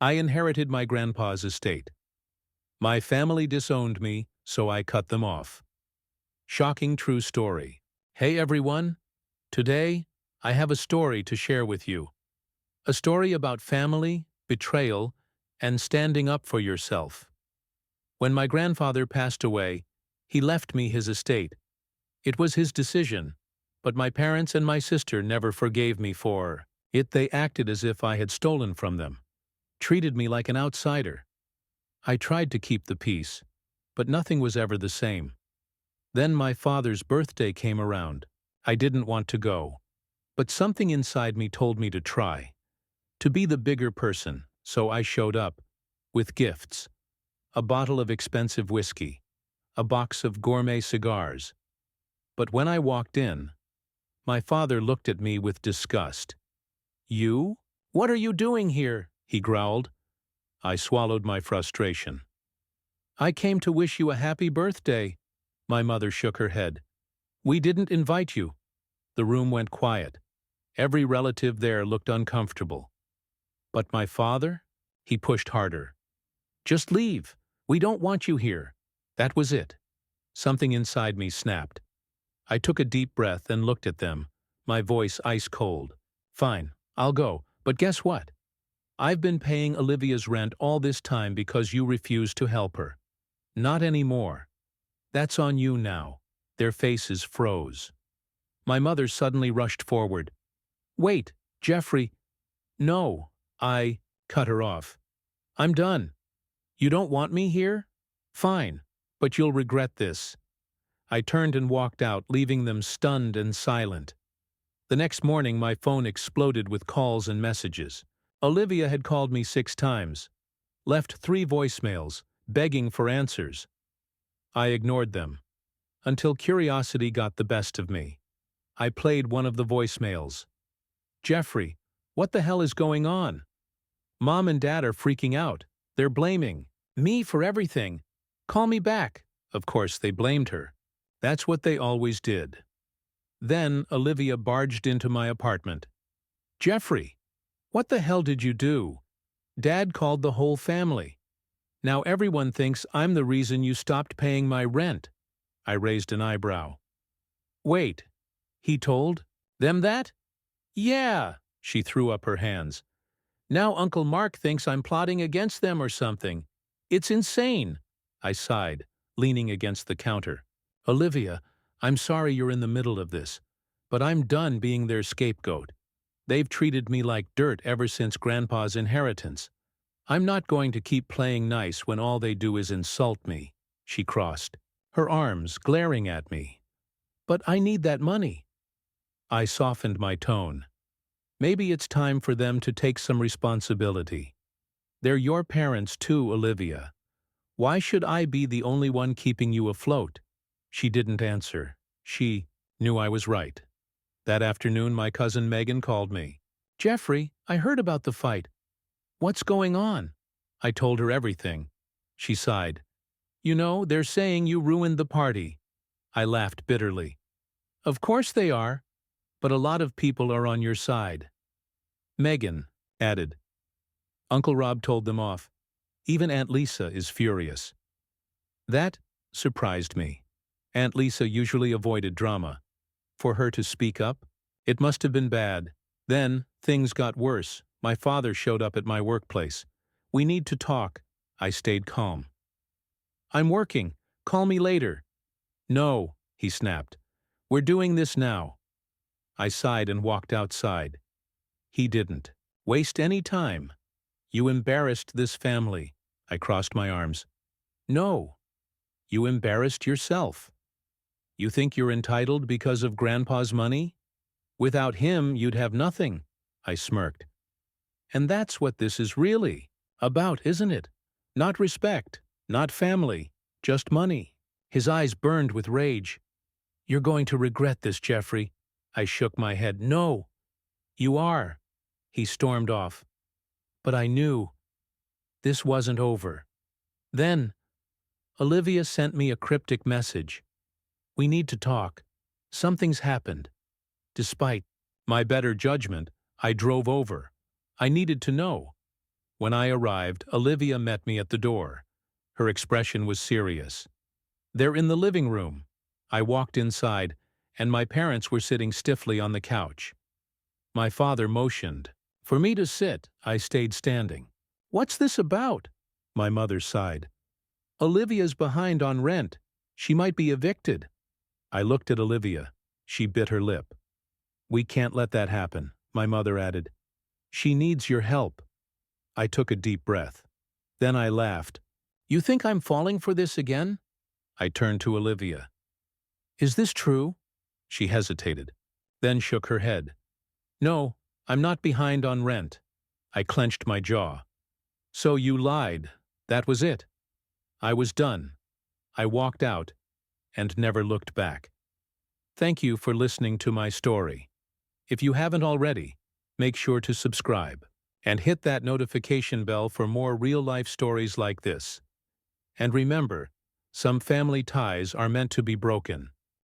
I inherited my grandpa's estate. My family disowned me, so I cut them off. Shocking true story. Hey everyone! Today, I have a story to share with you. A story about family, betrayal, and standing up for yourself. When my grandfather passed away, he left me his estate. It was his decision, but my parents and my sister never forgave me for it. They acted as if I had stolen from them, treated me like an outsider. I tried to keep the peace, but nothing was ever the same. Then my father's birthday came around. I didn't want to go, but something inside me told me to try, to be the bigger person, so I showed up, with gifts. A bottle of expensive whiskey, a box of gourmet cigars. But when I walked in, my father looked at me with disgust. "You? What are you doing here?" he growled. I swallowed my frustration. "I came to wish you a happy birthday." My mother shook her head. "We didn't invite you." The room went quiet. Every relative there looked uncomfortable. But my father? He pushed harder. "Just leave. We don't want you here." That was it. Something inside me snapped. I took a deep breath and looked at them, my voice ice cold. "Fine, I'll go, but guess what? I've been paying Olivia's rent all this time because you refused to help her. Not anymore. That's on you now." Their faces froze. My mother suddenly rushed forward. "Wait, Jeffrey." "No," I cut her off. "I'm done. You don't want me here? Fine, but you'll regret this." I turned and walked out, leaving them stunned and silent. The next morning my phone exploded with calls and messages. Olivia had called me 6 times, left 3 voicemails, begging for answers. I ignored them, until curiosity got the best of me. I played one of the voicemails. "Jeffrey, what the hell is going on? Mom and Dad are freaking out. They're blaming me for everything. Call me back." Of course they blamed her. That's what they always did. Then Olivia barged into my apartment. "Jeffrey, what the hell did you do? Dad called the whole family. Now everyone thinks I'm the reason you stopped paying my rent." I raised an eyebrow. "Wait, he told them that?" "Yeah," she threw up her hands. "Now Uncle Mark thinks I'm plotting against them or something. It's insane." I sighed, leaning against the counter. "Olivia, I'm sorry you're in the middle of this, but I'm done being their scapegoat. They've treated me like dirt ever since Grandpa's inheritance. I'm not going to keep playing nice when all they do is insult me." She crossed, her arms glaring at me. "But I need that money." I softened my tone. "Maybe it's time for them to take some responsibility. They're your parents too, Olivia. Why should I be the only one keeping you afloat?" She didn't answer. She knew I was right. That afternoon my cousin Megan called me. "Jeffrey, I heard about the fight. What's going on?" I told her everything. She sighed. "You know, they're saying you ruined the party." I laughed bitterly. "Of course they are, but a lot of people are on your side." Megan added, "Uncle Rob told them off. Even Aunt Lisa is furious." That surprised me. Aunt Lisa usually avoided drama. For her to speak up? It must have been bad. Then, things got worse. My father showed up at my workplace. "We need to talk." I stayed calm. "I'm working. Call me later." "No," he snapped. "We're doing this now." I sighed and walked outside. He didn't waste any time. "You embarrassed this family." I crossed my arms. "No. You embarrassed yourself. You think you're entitled because of Grandpa's money? Without him, you'd have nothing." I smirked. "And that's what this is really about, isn't it? Not respect, not family, just money." His eyes burned with rage. "You're going to regret this, Jeffrey." I shook my head. "No, you are." He stormed off. But I knew this wasn't over. Then, Olivia sent me a cryptic message. "We need to talk. Something's happened." Despite my better judgment, I drove over. I needed to know. When I arrived, Olivia met me at the door. Her expression was serious. "They're in the living room." I walked inside, and my parents were sitting stiffly on the couch. My father motioned for me to sit. I stayed standing. "What's this about?" My mother sighed. "Olivia's behind on rent. She might be evicted." I looked at Olivia. She bit her lip. "We can't let that happen," my mother added. "She needs your help." I took a deep breath. Then I laughed. "You think I'm falling for this again?" I turned to Olivia. "Is this true?" She hesitated, then shook her head. "No, I'm not behind on rent." I clenched my jaw. "So you lied. That was it." I was done. I walked out and never looked back. Thank you for listening to my story. If you haven't already, make sure to subscribe and hit that notification bell for more real-life stories like this. And remember, some family ties are meant to be broken.